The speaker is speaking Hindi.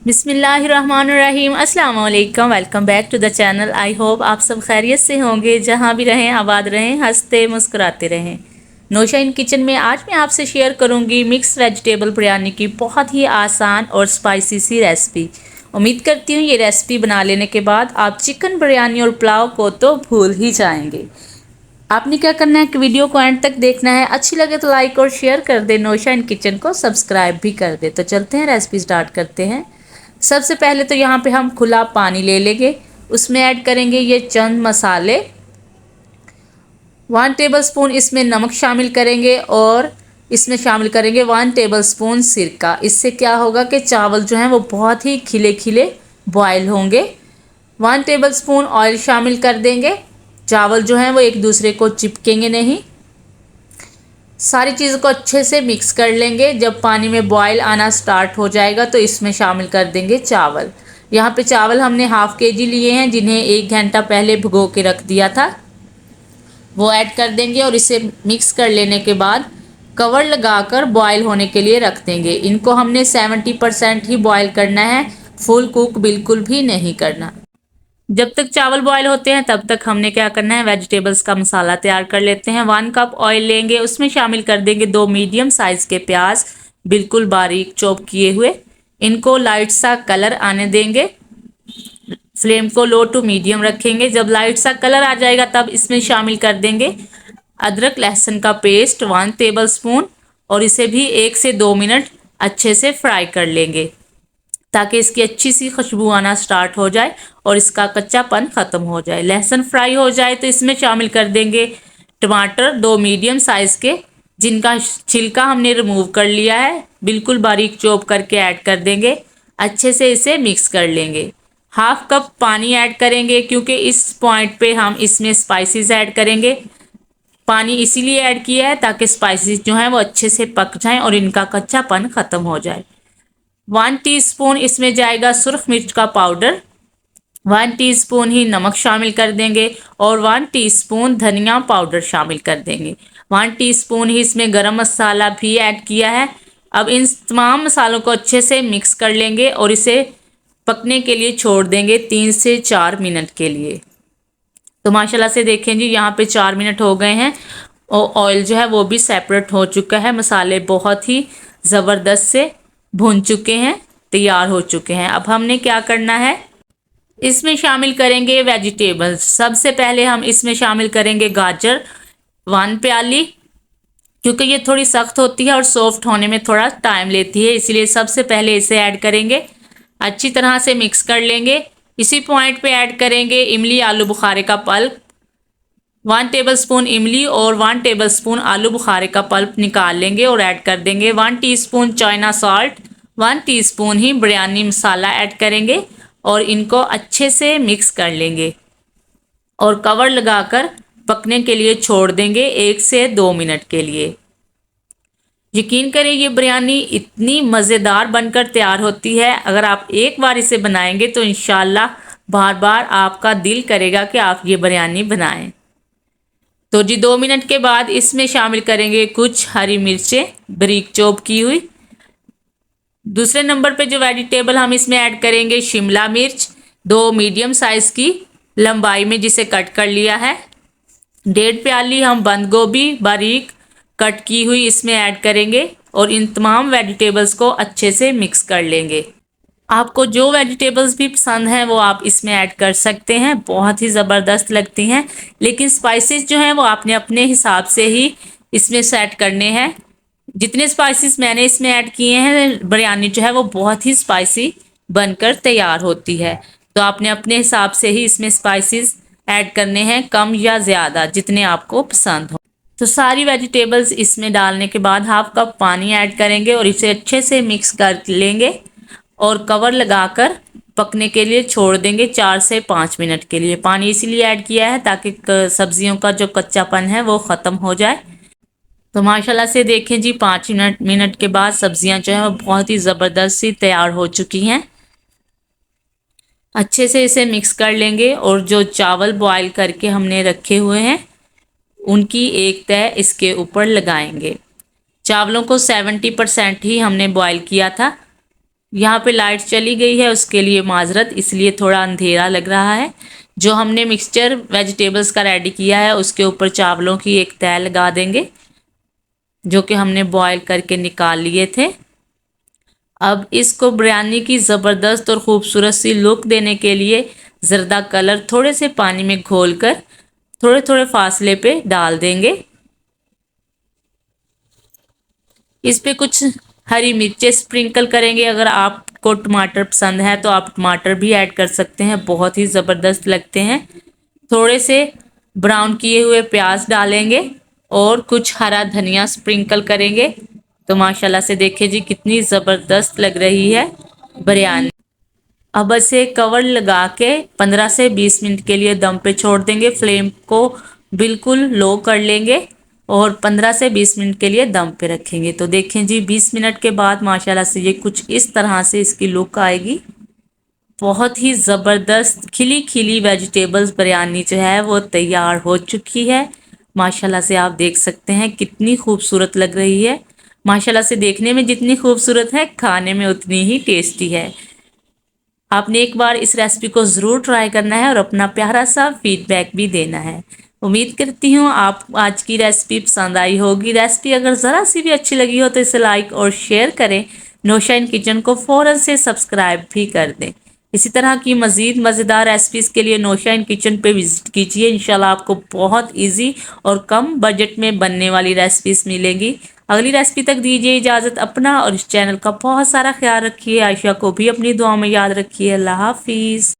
बिस्मिल्लाहिर्रहमानिर्रहीम। अस्सलाम वालेकुम। Welcome back to the channel. I hope आप सब खैरियत से होंगे, जहाँ भी रहें आबाद रहें, हंसते मुस्कुराते रहें। नौशा इन किचन में आज मैं आपसे शेयर करूंगी मिक्स वेजिटेबल बिरयानी की बहुत ही आसान और स्पाइसी सी रेसिपी। उम्मीद करती हूँ ये रेसिपी बना लेने के बाद आप चिकन बिरयानी और पुलाव को तो भूल ही जाएंगे। आपने क्या करना है कि वीडियो को एंड तक देखना है। अच्छी लगे तो लाइक और शेयर कर दे, नौशा इन किचन को सब्सक्राइब भी कर दे। तो चलते हैं रेसिपी स्टार्ट करते हैं। सबसे पहले तो यहाँ पे हम खुला पानी ले लेंगे, उसमें ऐड करेंगे ये चंद मसाले। 1 टेबलस्पून इसमें नमक शामिल करेंगे और इसमें शामिल करेंगे 1 टेबलस्पून सिरका। इससे क्या होगा कि चावल जो हैं वो बहुत ही खिले खिले बॉयल होंगे। 1 टेबलस्पून ऑयल शामिल कर देंगे। चावल जो हैं वो एक दूसरे को चिपकेंगे नहीं। सारी चीज़ों को अच्छे से मिक्स कर लेंगे। जब पानी में बॉयल आना स्टार्ट हो जाएगा तो इसमें शामिल कर देंगे चावल। यहाँ पे चावल हमने हाफ केजी लिए हैं, जिन्हें 1 घंटा पहले भिगो के रख दिया था, वो ऐड कर देंगे और इसे मिक्स कर लेने के बाद कवर लगाकर बॉयल होने के लिए रख देंगे। इनको हमने 70% ही बॉयल करना है, फुल कुक बिल्कुल भी नहीं करना। जब तक चावल बॉयल होते हैं तब तक हमने क्या करना है, वेजिटेबल्स का मसाला तैयार कर लेते हैं। 1 कप ऑयल लेंगे, उसमें शामिल कर देंगे 2 मीडियम साइज के प्याज, बिल्कुल बारीक चॉप किए हुए। इनको लाइट सा कलर आने देंगे। फ्लेम को लो टू मीडियम रखेंगे। जब लाइट सा कलर आ जाएगा तब इसमें शामिल कर देंगे अदरक लहसुन का पेस्ट 1 टेबलस्पून और इसे भी 1 से 2 मिनट अच्छे से फ्राई कर लेंगे, ताकि इसकी अच्छी सी खुशबू आना स्टार्ट हो जाए और इसका कच्चापन ख़त्म हो जाए। लहसुन फ्राई हो जाए तो इसमें शामिल कर देंगे टमाटर 2 मीडियम साइज़ के, जिनका छिलका हमने रिमूव कर लिया है, बिल्कुल बारीक चॉप करके ऐड कर देंगे। अच्छे से इसे मिक्स कर लेंगे। 1/2 कप पानी ऐड करेंगे, क्योंकि इस पॉइंट पे हम इसमें स्पाइसेस ऐड करेंगे। पानी इसीलिए ऐड किया है ताकि स्पाइसेस जो हैं वो अच्छे से पक जाएं और इनका कच्चापन ख़त्म हो जाए। 1 टीस्पून इसमें जाएगा सुरख मिर्च का पाउडर। 1 टीस्पून ही नमक शामिल कर देंगे और 1 टीस्पून धनिया पाउडर शामिल कर देंगे। 1 टीस्पून ही इसमें गरम मसाला भी ऐड किया है। अब इन तमाम मसालों को अच्छे से मिक्स कर लेंगे और इसे पकने के लिए छोड़ देंगे 3 से 4 मिनट के लिए। तो माशाल्लाह से देखें जी, यहाँ पे 4 मिनट हो गए हैं और ऑयल जो है वो भी सेपरेट हो चुका है। मसाले बहुत ही ज़बरदस्त से भून चुके हैं, तैयार हो चुके हैं। अब हमने क्या करना है, इसमें शामिल करेंगे वेजिटेबल्स। सबसे पहले हम इसमें शामिल करेंगे गाजर 1 प्याली, क्योंकि ये थोड़ी सख्त होती है और सॉफ्ट होने में थोड़ा टाइम लेती है, इसलिए सबसे पहले इसे ऐड करेंगे। अच्छी तरह से मिक्स कर लेंगे। इसी पॉइंट पे ऐड करेंगे इमली आलू बुखारे का पल्प। 1 टेबलस्पून इमली और 1 टेबलस्पून आलू बुखारे का पल्प निकाल लेंगे और ऐड कर देंगे। 1 टीस्पून चाइना सॉल्ट, 1 टीस्पून ही बिरयानी मसाला ऐड करेंगे और इनको अच्छे से मिक्स कर लेंगे और कवर लगाकर पकने के लिए छोड़ देंगे 1 से 2 मिनट के लिए। यकीन करें ये बिरयानी इतनी मज़ेदार बनकर तैयार होती है, अगर आप एक बार इसे बनाएंगे तो इंशाल्लाह बार बार आपका दिल करेगा कि आप ये बिरयानी बनाएं। तो जी 2 मिनट के बाद इसमें शामिल करेंगे कुछ हरी मिर्चें बारीक चॉप की हुई। दूसरे नंबर पे जो वेजिटेबल हम इसमें ऐड करेंगे शिमला मिर्च 2 मीडियम साइज़ की लंबाई में, जिसे कट कर लिया है। 1.5 प्याली हम बंद गोभी बारीक कट की हुई इसमें ऐड करेंगे और इन तमाम वेजिटेबल्स को अच्छे से मिक्स कर लेंगे। आपको जो वेजिटेबल्स भी पसंद हैं वो आप इसमें ऐड कर सकते हैं, बहुत ही ज़बरदस्त लगती हैं। लेकिन स्पाइसेस जो हैं वो आपने अपने हिसाब से ही इसमें सेट करने हैं। जितने स्पाइसेस मैंने इसमें ऐड किए हैं, बिरयानी जो है वो बहुत ही स्पाइसी बनकर तैयार होती है। तो आपने अपने हिसाब से ही इसमें स्पाइसेस ऐड करने हैं, कम या ज़्यादा, जितने आपको पसंद हो। तो सारी वेजिटेबल्स इसमें डालने के बाद 1/2 कप पानी ऐड करेंगे और इसे अच्छे से मिक्स कर लेंगे और कवर लगाकर पकने के लिए छोड़ देंगे 4 से 5 मिनट के लिए। पानी इसीलिए ऐड किया है ताकि सब्जियों का जो कच्चापन है वो ख़त्म हो जाए। तो माशाल्लाह से देखें जी, 5 मिनट के बाद सब्जियां जो है वो बहुत ही ज़बरदस्त सी तैयार हो चुकी हैं। अच्छे से इसे मिक्स कर लेंगे और जो चावल बॉयल करके हमने रखे हुए हैं उनकी एक तह इसके ऊपर लगाएंगे। चावलों को 70% ही हमने बॉयल किया था, यहाँ पे लाइट चली गई है, उसके लिए माजरत, इसलिए थोड़ा अंधेरा लग रहा है। जो हमने मिक्सचर वेजिटेबल्स का रेडी किया है उसके ऊपर चावलों की एक तह लगा देंगे, जो कि हमने बॉईल करके निकाल लिए थे। अब इसको बिरयानी की ज़बरदस्त और ख़ूबसूरत सी लुक देने के लिए ज़रदा कलर थोड़े से पानी में घोलकर थोड़े थोड़े फासले पे डाल देंगे। इस पे कुछ हरी मिर्चें स्प्रिंकल करेंगे। अगर आपको टमाटर पसंद है तो आप टमाटर भी ऐड कर सकते हैं, बहुत ही ज़बरदस्त लगते हैं। थोड़े से ब्राउन किए हुए प्याज डालेंगे और कुछ हरा धनिया स्प्रिंकल करेंगे। तो माशाल्लाह से देखिए जी कितनी ज़बरदस्त लग रही है बिरयानी। अब इसे कवर लगा के 15 से 20 मिनट के लिए दम पे छोड़ देंगे। फ्लेम को बिल्कुल लो कर लेंगे और 15 से 20 मिनट के लिए दम पे रखेंगे। तो देखें जी 20 मिनट के बाद माशाल्लाह से ये कुछ इस तरह से इसकी लुक आएगी। बहुत ही ज़बरदस्त खिली खिली वेजिटेबल्स बिरयानी जो है वो तैयार हो चुकी है। माशाल्लाह से आप देख सकते हैं कितनी खूबसूरत लग रही है। माशाल्लाह से देखने में जितनी खूबसूरत है खाने में उतनी ही टेस्टी है। आपने एक बार इस रेसिपी को ज़रूर ट्राई करना है और अपना प्यारा सा फीडबैक भी देना है। उम्मीद करती हूँ आप आज की रेसिपी पसंद आई होगी। रेसिपी अगर ज़रा सी भी अच्छी लगी हो तो इसे लाइक और शेयर करें। नौशाइन किचन को फ़ौरन से सब्सक्राइब भी कर दें। इसी तरह की मज़ीद मज़ेदार रेसिपीज़ के लिए नौशाइन किचन पे विज़िट कीजिए। इंशाल्लाह आपको बहुत इजी और कम बजट में बनने वाली रेसिपीज़ मिलेंगी। अगली रेसिपी तक दीजिए इजाज़त। अपना और इस चैनल का बहुत सारा ख्याल रखिए। आयशा को भी अपनी दुआ में याद रखिए। अल्लाह हाफिज़।